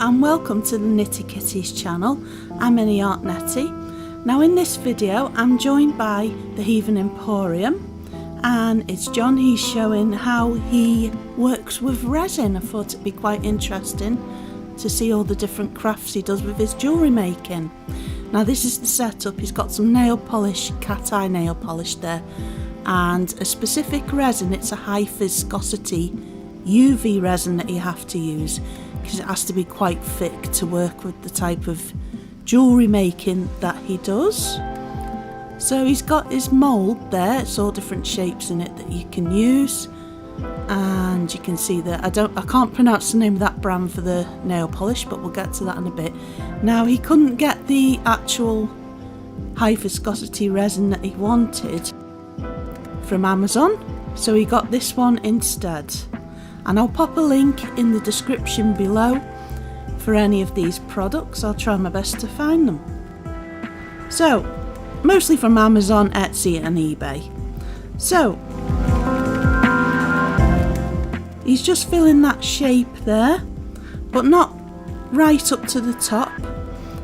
and welcome to the Knitty Kitties channel. I'm Netty. Now in this video I'm joined by the Heathen Emporium, and it's John. He's showing how he works with resin. I thought it'd be quite interesting to see all the different crafts he does with his jewellery making. Now this is the setup. He's got some nail polish, cat eye nail polish there, and a specific resin. It's a high viscosity UV resin that you have to use because it has to be quite thick to work with the type of jewellery making that he does. So he's got his mould there. It's all different shapes in it that you can use, and you can see that I can't pronounce the name of that brand for the nail polish, but we'll get to that in a bit. Now he couldn't get the actual high viscosity resin that he wanted from Amazon, so he got this one instead, and I'll pop a link in the description below for any of these products. I'll try my best to find them. So mostly from Amazon, Etsy and eBay. So he's just filling that shape there, but not right up to the top,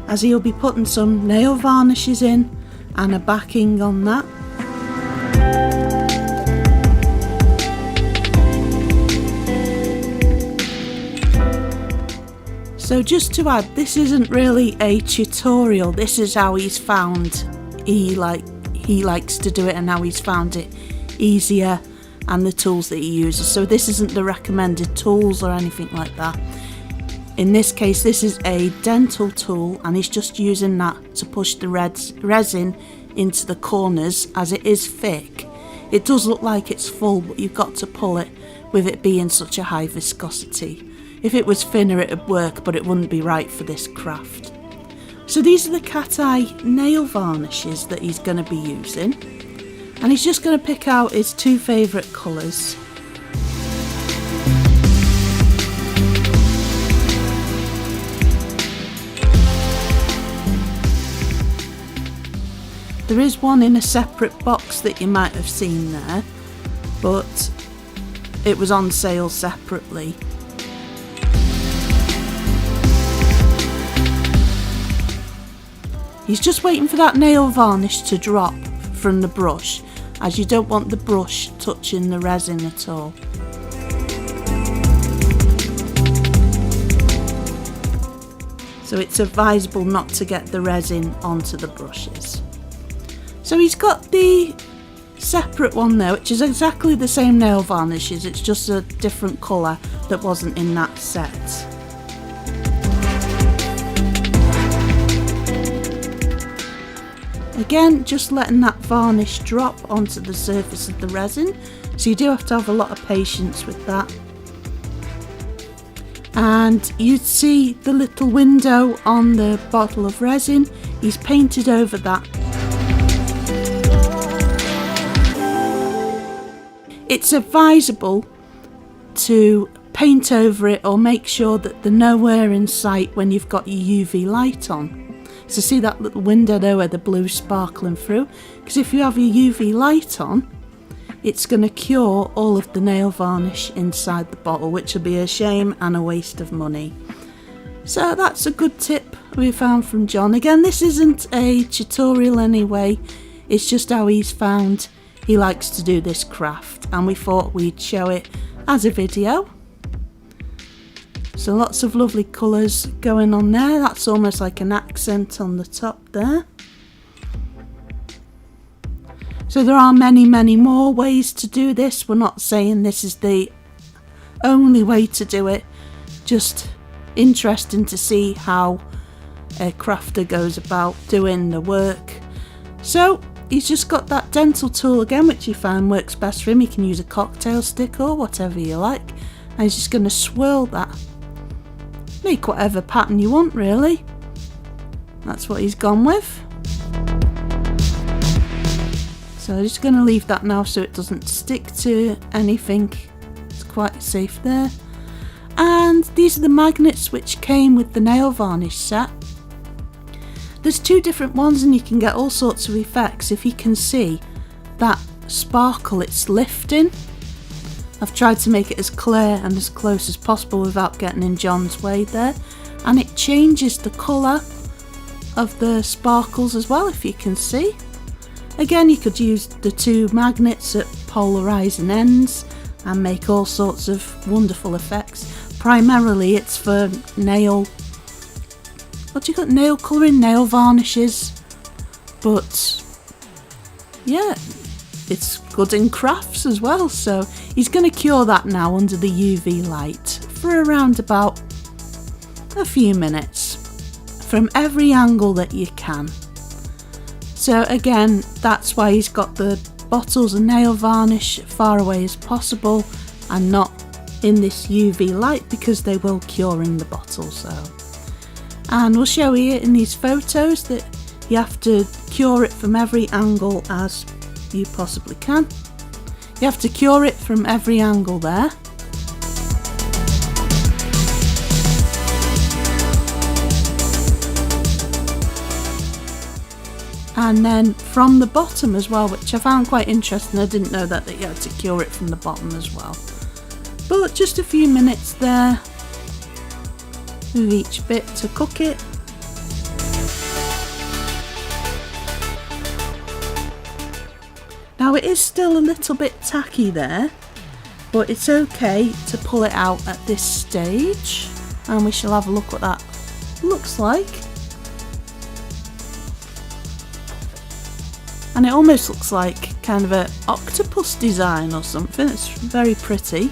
as he'll be putting some nail varnishes in and a backing on that. So just to add, this isn't really a tutorial. This is how he's found he likes to do it, and how he's found it easier, and the tools that he uses. So this isn't the recommended tools or anything like that. In this case, this is a dental tool, and he's just using that to push the resin into the corners. As it is thick, it does look like it's full, but you've got to pull it with it being such a high viscosity. If it was thinner it'd work, but it wouldn't be right for this craft. So these are the cat eye nail varnishes that he's going to be using, and he's just going to pick out his two favourite colours. There is one in a separate box that you might have seen there, but it was on sale separately. He's just waiting for that nail varnish to drop from the brush, as you don't want the brush touching the resin at all. So it's advisable not to get the resin onto the brushes. So he's got the separate one there, which is exactly the same nail varnishes, it's just a different colour that wasn't in that set. Again, just letting that varnish drop onto the surface of the resin, so you do have to have a lot of patience with that. And you'd see the little window on the bottle of resin. He's painted over that. It's advisable to paint over it or make sure that they're nowhere in sight when you've got your UV light on. So see that little window there where the blue's sparkling through? Because if you have your UV light on, it's going to cure all of the nail varnish inside the bottle, which will be a shame and a waste of money. So that's a good tip we found from John. Again, this isn't a tutorial anyway, it's just how he's found he likes to do this craft, and we thought we'd show it as a video. So lots of lovely colours going on there. That's almost like an accent on the top there. So there are many more ways to do this. We're not saying this is the only way to do it. Just interesting to see how a crafter goes about doing the work. So he's just got that dental tool again, which he found works best for him. He can use a cocktail stick or whatever you like. And he's just going to swirl that. Make whatever pattern you want, really. That's what he's gone with. So I'm just going to leave that now so it doesn't stick to anything. It's quite safe there. And these are the magnets which came with the nail varnish set. There's two different ones, and you can get all sorts of effects. If you can see that sparkle, it's lifting. I've tried to make it as clear and as close as possible without getting in John's way there. and it changes the colour of the sparkles as well, if you can see. Again, you could use the two magnets at polarising ends and make all sorts of wonderful effects. Primarily it's for nail, nail colouring, nail varnishes, but yeah, it's good in crafts as well. So he's going to cure that now under the UV light for around about a few minutes from every angle that you can. So again, that's why he's got the bottles of nail varnish far away as possible and not in this UV light, because they will cure in the bottle. So, and we'll show you in these photos that you have to cure it from every angle as you possibly can. You have to cure it from every angle there. And then from the bottom as well, which I found quite interesting. I didn't know that you had to cure it from the bottom as well. But just a few minutes there with each bit to cook it. Now it is still a little bit tacky there, but it's okay to pull it out at this stage, and we shall have a look what that looks like. And it almost looks like kind of an octopus design or something. It's very pretty.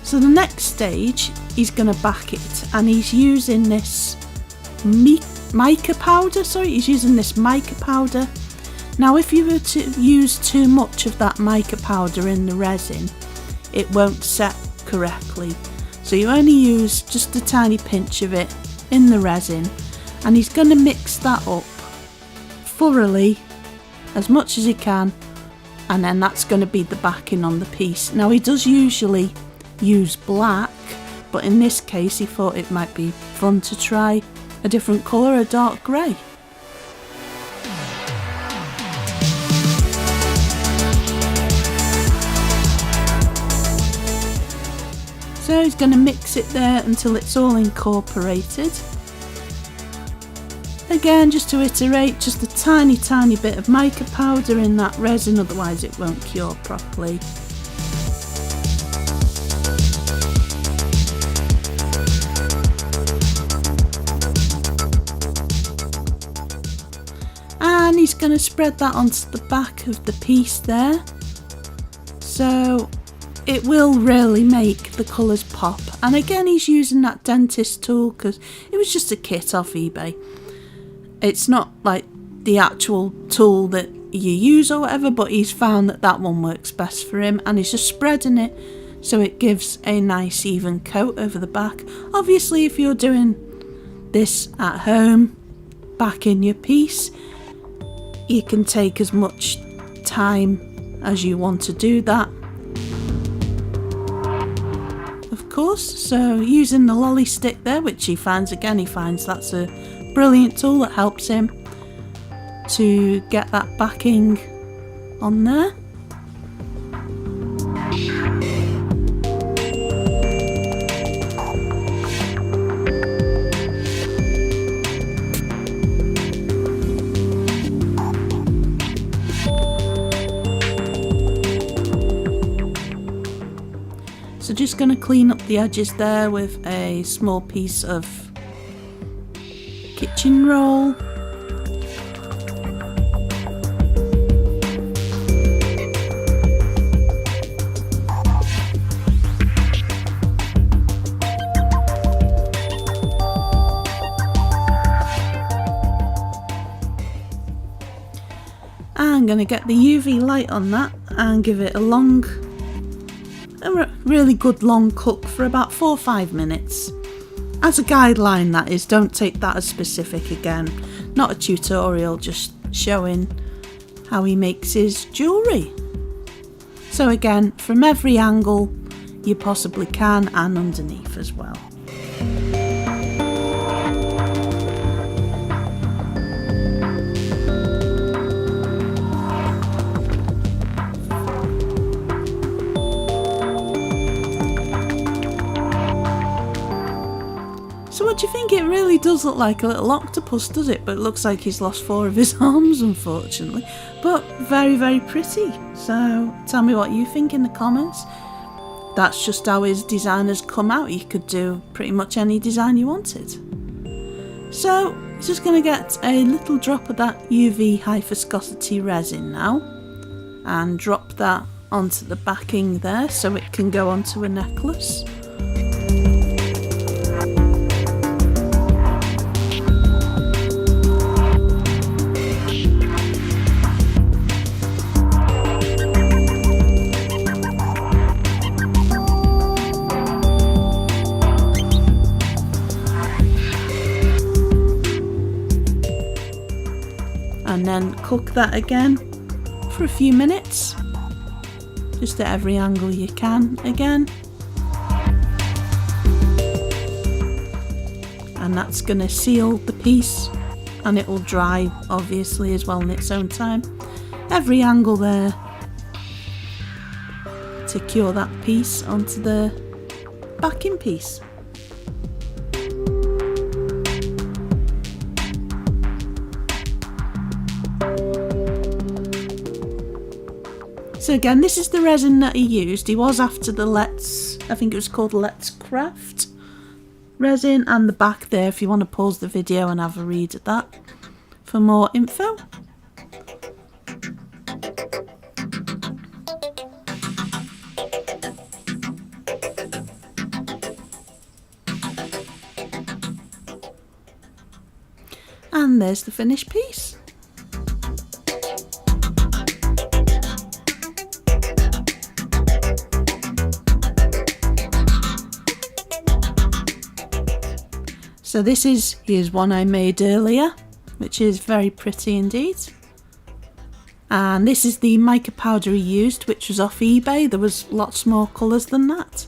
So the next stage, he's going to back it, and he's using this mica powder. He's using this mica powder. Now if you were to use too much of that mica powder in the resin, it won't set correctly. So you only use just a tiny pinch of it in the resin, and he's going to mix that up thoroughly as much as he can, and then that's going to be the backing on the piece. Now he does usually use black, but in this case he thought it might be fun to try a different colour, a dark grey. So he's going to mix it there until it's all incorporated. Again, just to iterate, just a tiny bit of mica powder in that resin, otherwise it won't cure properly. And he's going to spread that onto the back of the piece there. So it will really make the colours pop. And again, he's using that dentist tool because it was just a kit off eBay. It's not like the actual tool that you use or whatever, but he's found that that one works best for him, and he's just spreading it so it gives a nice even coat over the back. Obviously, if you're doing this at home, backing your piece, you can take as much time as you want to do that, of course. So using the lolly stick there, which he finds that's a brilliant tool that helps him to get that backing on there. So just going to clean up the edges there with a small piece of kitchen roll. I'm going to get the UV light on that and give it a really good long cook for about 4 or 5 minutes. As a guideline, that is, don't take that as specific again. Not a tutorial, just showing how he makes his jewellery. So again, from every angle you possibly can, and underneath as well. So what do you think does look like a little octopus, does it? But it looks like he's lost 4 of his arms, unfortunately. But very, very pretty. So tell me what you think in the comments. That's just how his design has come out. You could do pretty much any design you wanted. So just going to get a little drop of that UV high viscosity resin now and drop that onto the backing there so it can go onto a necklace. And then cook that again for a few minutes, just at every angle you can again. And that's going to seal the piece, and it will dry obviously as well in its own time. Every angle there to cure that piece onto the backing piece. So again, this is the resin that he used. He was after the I think it was called Let's Craft resin, and the back there if you want to pause the video and have a read at that for more info. And there's the finished piece. So here's one I made earlier, which is very pretty indeed. And this is the mica powder he used, which was off eBay. There was lots more colours than that.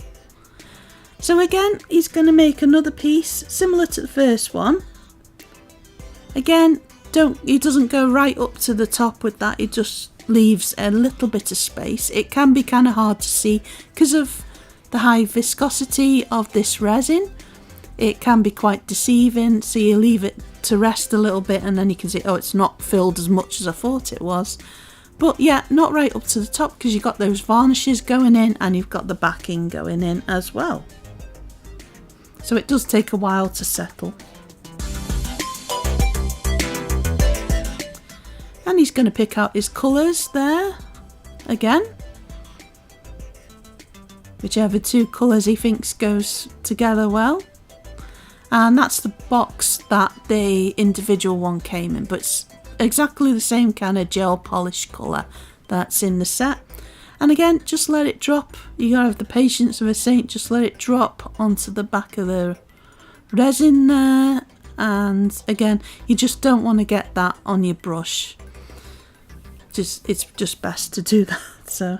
So again, he's going to make another piece similar to the first one. Again, he doesn't go right up to the top with that, he just leaves a little bit of space. It can be kind of hard to see because of the high viscosity of this resin. It can be quite deceiving, so you leave it to rest a little bit and then you can see, oh, it's not filled as much as I thought it was. But yeah, not right up to the top because you've got those varnishes going in and you've got the backing going in as well. So it does take a while to settle. And he's going to pick out his colours there again. Whichever 2 colours he thinks goes together well. And that's the box that the individual one came in, but it's exactly the same kind of gel polish colour that's in the set. And again, just let it drop. You gotta have the patience of a saint. Just let it drop onto the back of the resin there. And again, you just don't want to get that on your brush. It's just best to do that. So.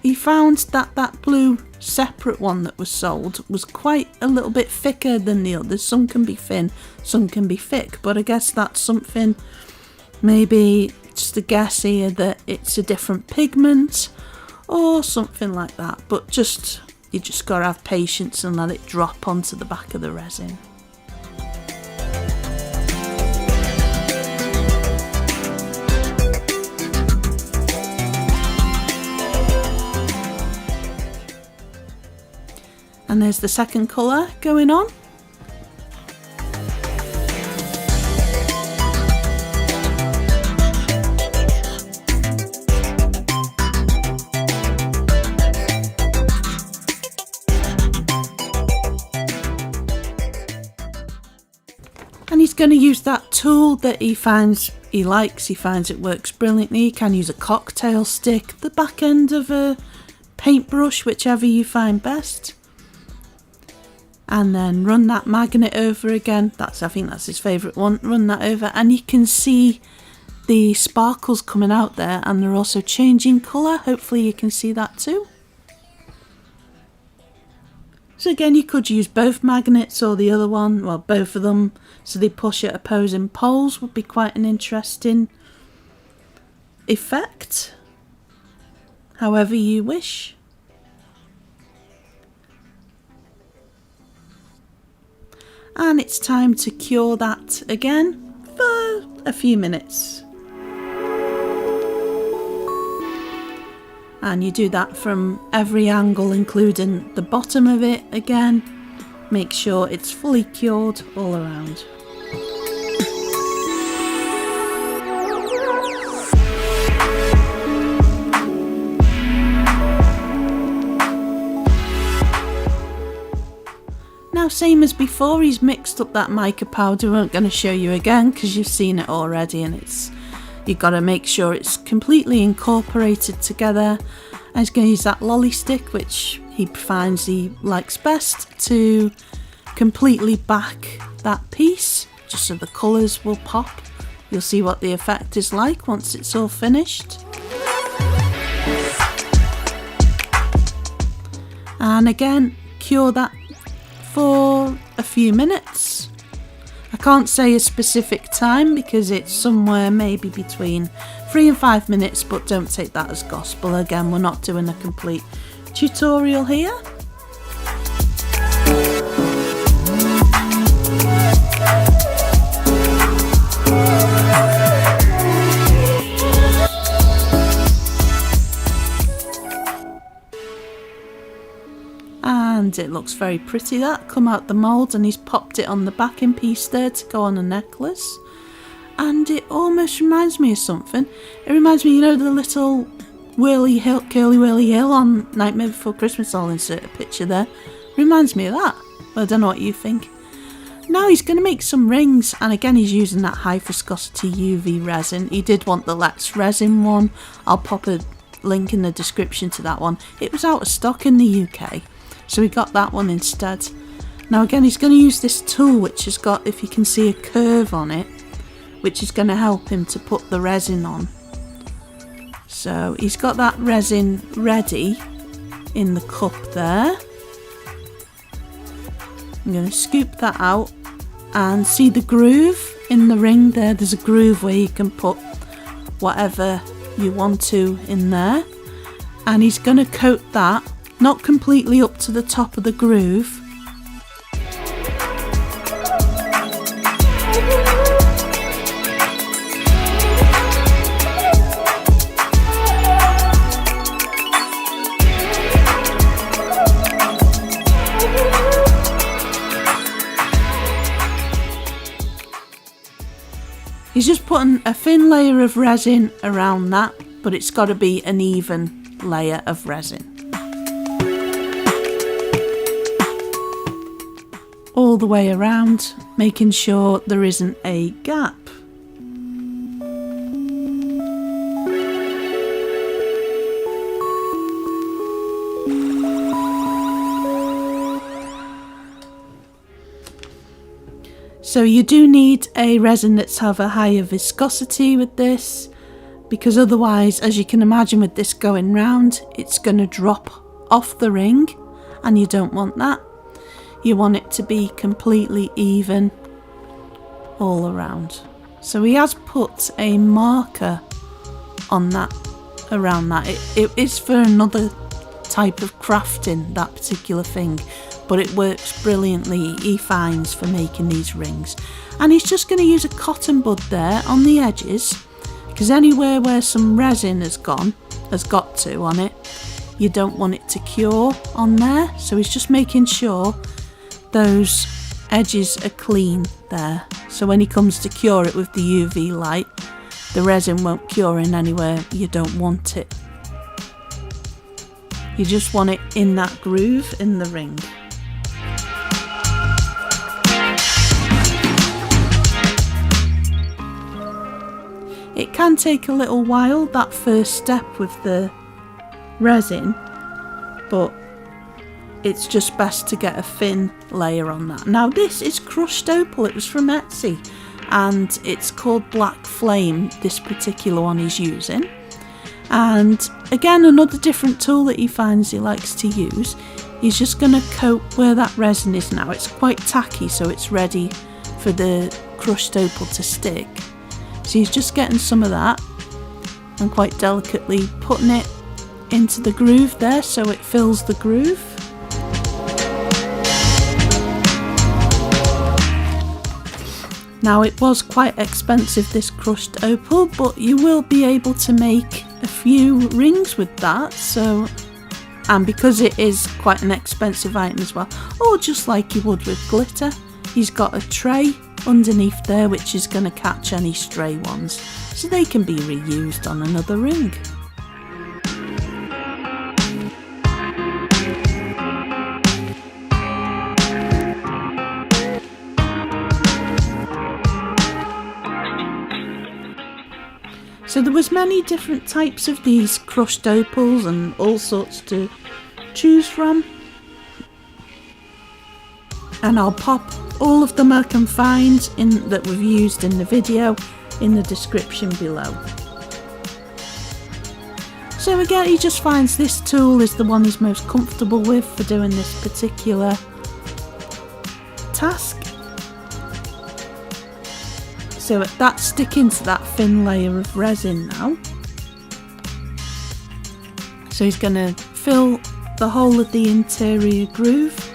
He found that blue separate one that was sold was quite a little bit thicker than the others. Some can be thin, some can be thick, but I guess that's something, maybe just a guess here, that it's a different pigment or something like that. But you just gotta have patience and let it drop onto the back of the resin. And there's the second colour going on. And he's going to use that tool that he finds he likes. He finds it works brilliantly. He can use a cocktail stick, the back end of a paintbrush, whichever you find best. And then run that magnet over again. I think that's his favourite one. Run that over and you can see the sparkles coming out there, and they're also changing colour. Hopefully you can see that too. So again, you could use both magnets or the other one, well, both of them, so they push at opposing poles. Would be quite an interesting effect, however you wish. And it's time to cure that again for a few minutes. And you do that from every angle, including the bottom of it again. Make sure it's fully cured all around. Now, same as before, he's mixed up that mica powder. I'm not going to show you again because you've seen it already, and you've got to make sure it's completely incorporated together. And he's going to use that lolly stick, which he finds he likes best, to completely back that piece, just so the colours will pop. You'll see what the effect is like once it's all finished. And again, cure that for a few minutes. I can't say a specific time because it's somewhere maybe between 3 and 5 minutes, but don't take that as gospel. Again, we're not doing a complete tutorial here. And it looks very pretty, that come out the mould, and he's popped it on the backing piece there to go on a necklace. And it almost reminds me of something. It reminds me, you know, the little whirly hill, curly whirly hill on Nightmare Before Christmas. I'll insert a picture there. Reminds me of that. Well, I don't know what you think. Now he's going to make some rings, and again he's using that high viscosity UV resin. He did want the Let's Resin one. I'll pop a link in the description to that one. It was out of stock in the UK, so we got that one instead. Now again, he's going to use this tool which has got, if you can see, a curve on it, which is going to help him to put the resin on. So he's got that resin ready in the cup there. I'm going to scoop that out and see the groove in the ring there. There's a groove where you can put whatever you want to in there. And he's going to coat that, not completely up to the top of the groove. He's just putting a thin layer of resin around that, but it's got to be an even layer of resin. All the way around, making sure there isn't a gap. So you do need a resin that's have a higher viscosity with this, because otherwise, as you can imagine with this going round, it's going to drop off the ring, and you don't want that. You want it to be completely even all around. So he has put a marker on that, around that. It is for another type of crafting, that particular thing, but it works brilliantly, he finds, for making these rings. And he's just going to use a cotton bud there on the edges, because anywhere where some resin has got to on it, you don't want it to cure on there. So he's just making sure those edges are clean there, so when he comes to cure it with the UV light, the resin won't cure in anywhere you don't want it. You just want it in that groove in the ring. It can take a little while, that first step with the resin, but it's just best to get a thin layer on that. Now this is crushed opal, it was from Etsy, and it's called Black Flame, this particular one he's using. And again, another different tool that he finds he likes to use. he's just going to coat where that resin is now. It's quite tacky, so it's ready for the crushed opal to stick. So he's just getting some of that and quite delicately putting it into the groove there so it fills the groove. Now it was quite expensive, this crushed opal, but you will be able to make a few rings with that, and because it is quite an expensive item as well, or just like you would with glitter, he's got a tray underneath there which is going to catch any stray ones, so they can be reused on another ring. So there was many different types of these crushed opals and all sorts to choose from. And I'll pop all of them I can find that we've used in the video in the description below. So again, he just finds this tool is the one he's most comfortable with for doing this particular task. So that's sticking to that thin layer of resin now. So he's going to fill the whole of the interior groove.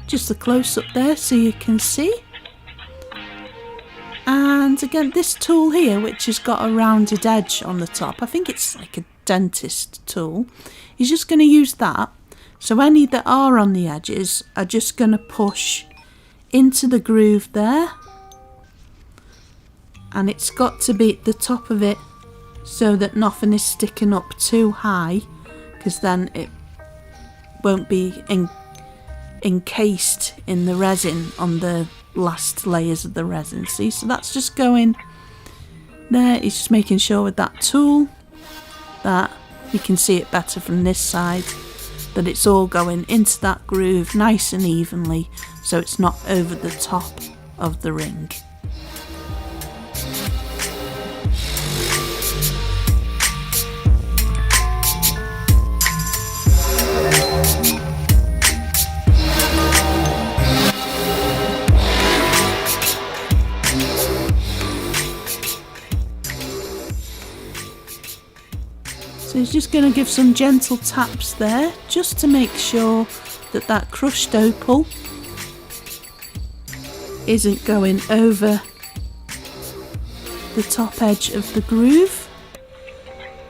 Just a close up there so you can see. And again, this tool here, which has got a rounded edge on the top, I think it's like a dentist tool, he's just going to use that. So any that are on the edges are just going to push into the groove there, and it's got to be at the top of it so that nothing is sticking up too high, because then it won't be encased in the resin on the last layers of the resin. See, so that's just going there. It's just making sure with that tool that you can see it better from this side, that it's all going into that groove nice and evenly, so it's not over the top of the ring. So he's just going to give some gentle taps there, just to make sure that that crushed opal isn't going over the top edge of the groove,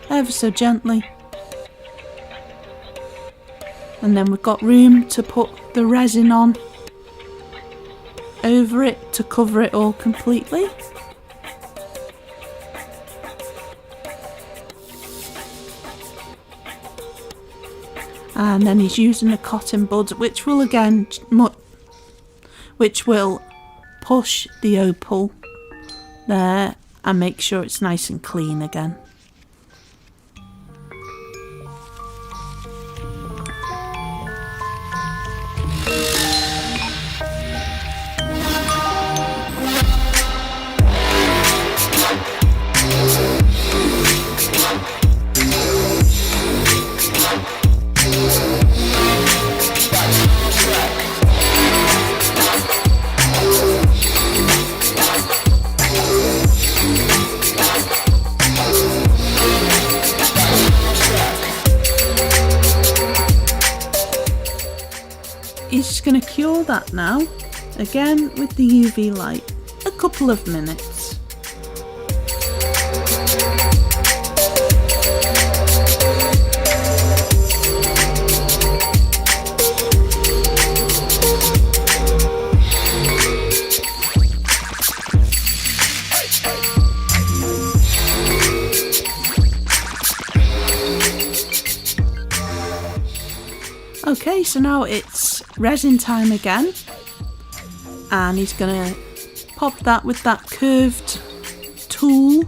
ever so gently. And then we've got room to put the resin on over it to cover it all completely. And then he's using a cotton bud, which will again, push the opal there and make sure it's nice and clean again. He's just going to cure that now, again with the UV light, a couple of minutes. Okay, so now it's resin time again, and he's going to pop that with that curved tool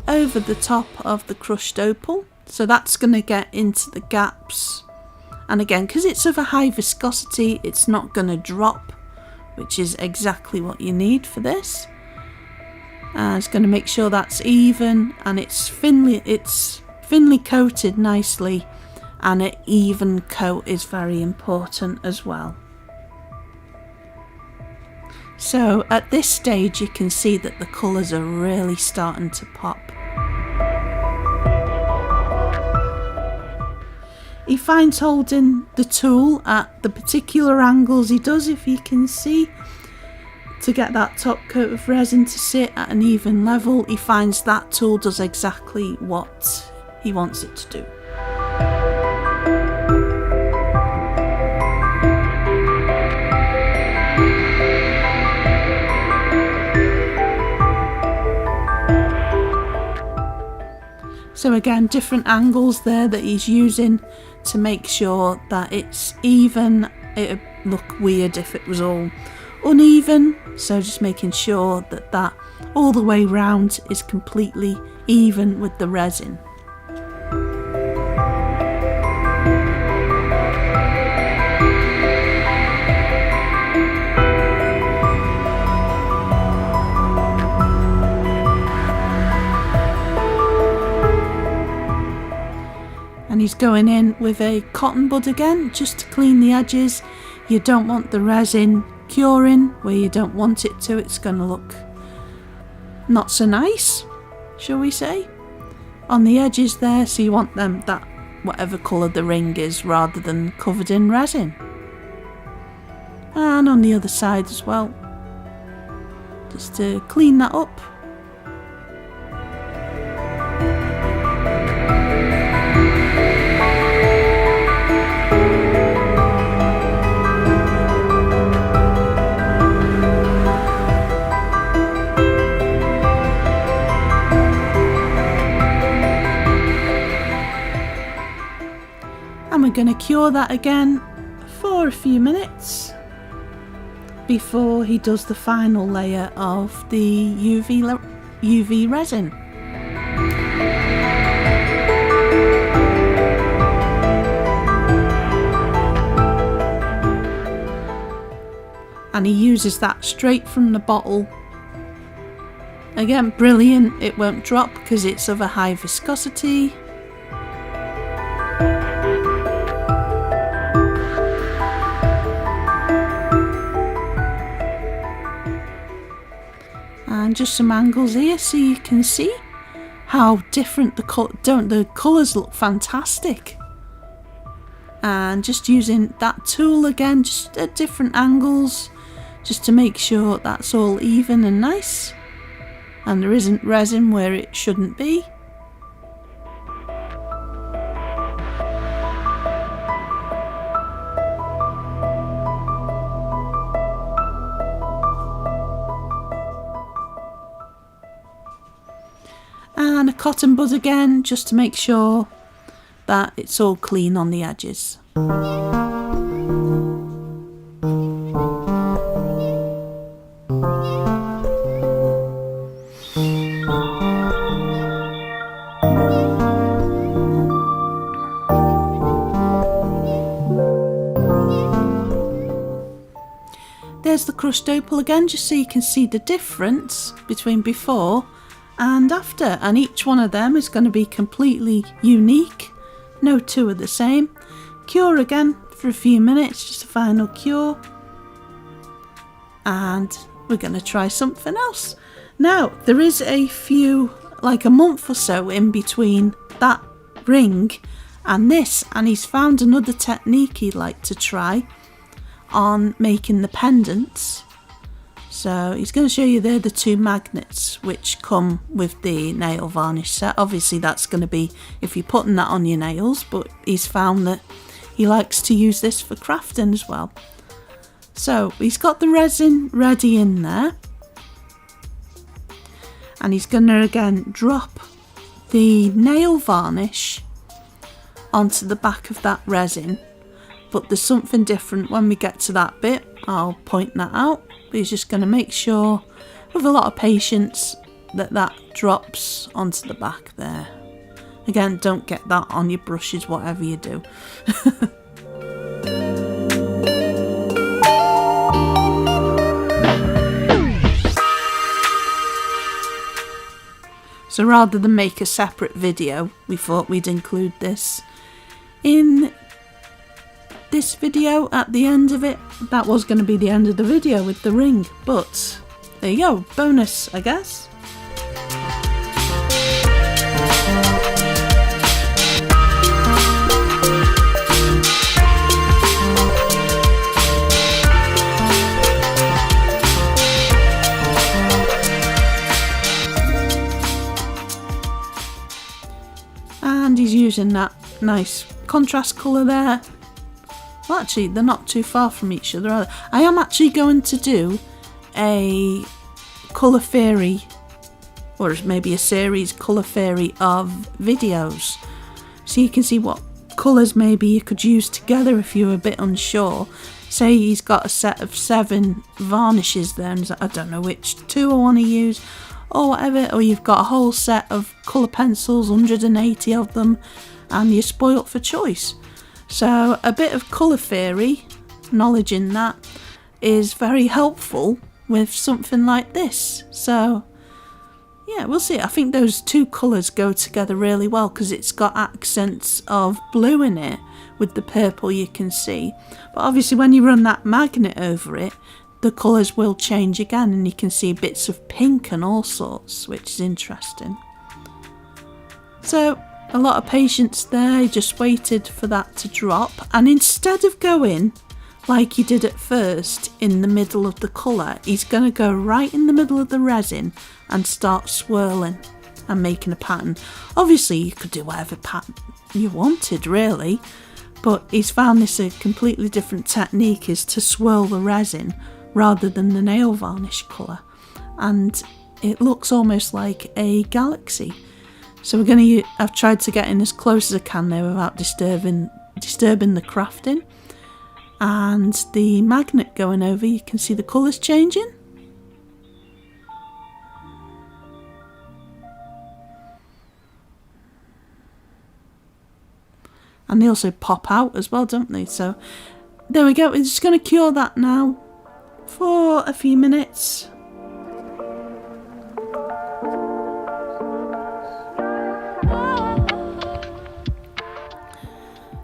over the top of the crushed opal. So that's going to get into the gaps. And again, because it's of a high viscosity, it's not going to drop, which is exactly what you need for this. It's going to make sure that's even and it's thinly coated nicely, and an even coat is very important as well. So at this stage you can see that the colours are really starting to pop. He finds holding the tool at the particular angles he does, if you can see, to get that top coat of resin to sit at an even level. He finds that tool does exactly what he wants it to do. So again, different angles there that he's using to make sure that it's even. It would look weird if it was all uneven, so just making sure that that all the way round is completely even with the resin. And he's going in with a cotton bud again, just to clean the edges. You don't want the resin curing where you don't want it to. It's going to look not so nice, shall we say, on the edges there. So you want them that whatever colour the ring is, rather than covered in resin. And on the other side as well, just to clean that up. And we're going to cure that again for a few minutes before he does the final layer of the UV resin. And he uses that straight from the bottle. Again, brilliant. It won't drop because it's of a high viscosity. And just some angles here so you can see how different the colours look fantastic. And just using that tool again, just at different angles, just to make sure that's all even and nice and there isn't resin where it shouldn't be. And a cotton bud again, just to make sure that it's all clean on the edges. There's the crushed opal again, just so you can see the difference between before and after, and each one of them is going to be completely unique. No two are the same. Cure again for a few minutes, just a final cure, and we're going to try something else. Now there is a few, like a month or so in between that ring and this, and he's found another technique he'd like to try on making the pendants. So he's going to show you there the two magnets which come with the nail varnish set. Obviously that's going to be if you're putting that on your nails, but he's found that he likes to use this for crafting as well. So he's got the resin ready in there, and he's going to again drop the nail varnish onto the back of that resin. But there's something different when we get to that bit. I'll point that out. but he's just going to make sure with a lot of patience that that drops onto the back there. Again, don't get that on your brushes, whatever you do. So rather than make a separate video, we thought we'd include this in this video at the end of it. That was going to be the end of the video with the ring, but there you go, bonus, I guess. And he's using that nice contrast colour there. Well, actually, they're not too far from each other, are they? I am actually going to do a colour fairy, or maybe a series colour fairy of videos, so you can see what colours maybe you could use together if you're a bit unsure. Say he's got a set of 7 varnishes there, and he's like, I don't know which 2 I want to use, or whatever, or you've got a whole set of colour pencils, 180 of them, and you're spoilt for choice. So a bit of colour theory, knowledge in that, is very helpful with something like this. So yeah, we'll see. I think those 2 colours go together really well because it's got accents of blue in it with the purple you can see. But obviously when you run that magnet over it, the colours will change again and you can see bits of pink and all sorts, which is interesting. So a lot of patience there, he just waited for that to drop, and instead of going like he did at first in the middle of the colour, he's going to go right in the middle of the resin and start swirling and making a pattern. Obviously you could do whatever pattern you wanted really, but he's found this a completely different technique, is to swirl the resin rather than the nail varnish colour, and it looks almost like a galaxy. So we're going to, I've tried to get in as close as I can there without disturbing the crafting. And the magnet going over, you can see the colours changing. And they also pop out as well, don't they? So there we go, we're just going to cure that now for a few minutes.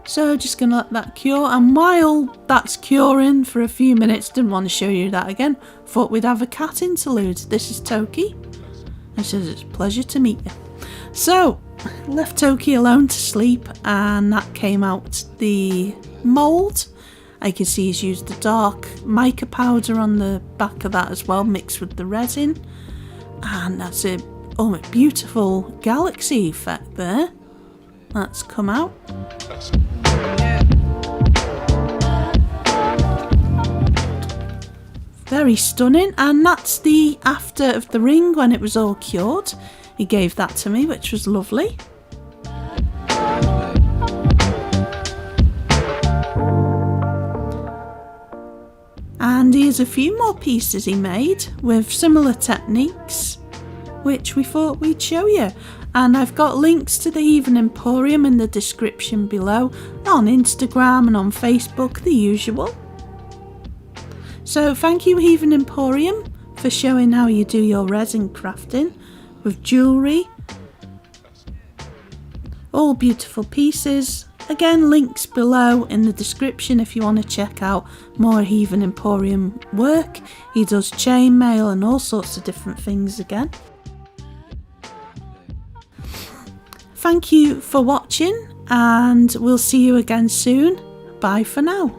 So just going to let that cure, and while that's curing for a few minutes, didn't want to show you that again, thought we'd have a cat interlude. This is Toki, and says it's a pleasure to meet you. So left Toki alone to sleep, and that came out the mould. I can see he's used the dark mica powder on the back of that as well, mixed with the resin, and that's a beautiful galaxy effect there that's come out. Very stunning, and that's the after of the ring when it was all cured. He gave that to me, which was lovely. And here's a few more pieces he made with similar techniques, which we thought we'd show you. And I've got links to the Heathen Emporium in the description below, on Instagram and on Facebook, the usual. So thank you Heathen Emporium for showing how you do your resin crafting with jewellery. All beautiful pieces. Again, links below in the description if you want to check out more Heathen Emporium work. He does chainmail and all sorts of different things again. Thank you for watching, and we'll see you again soon. Bye for now.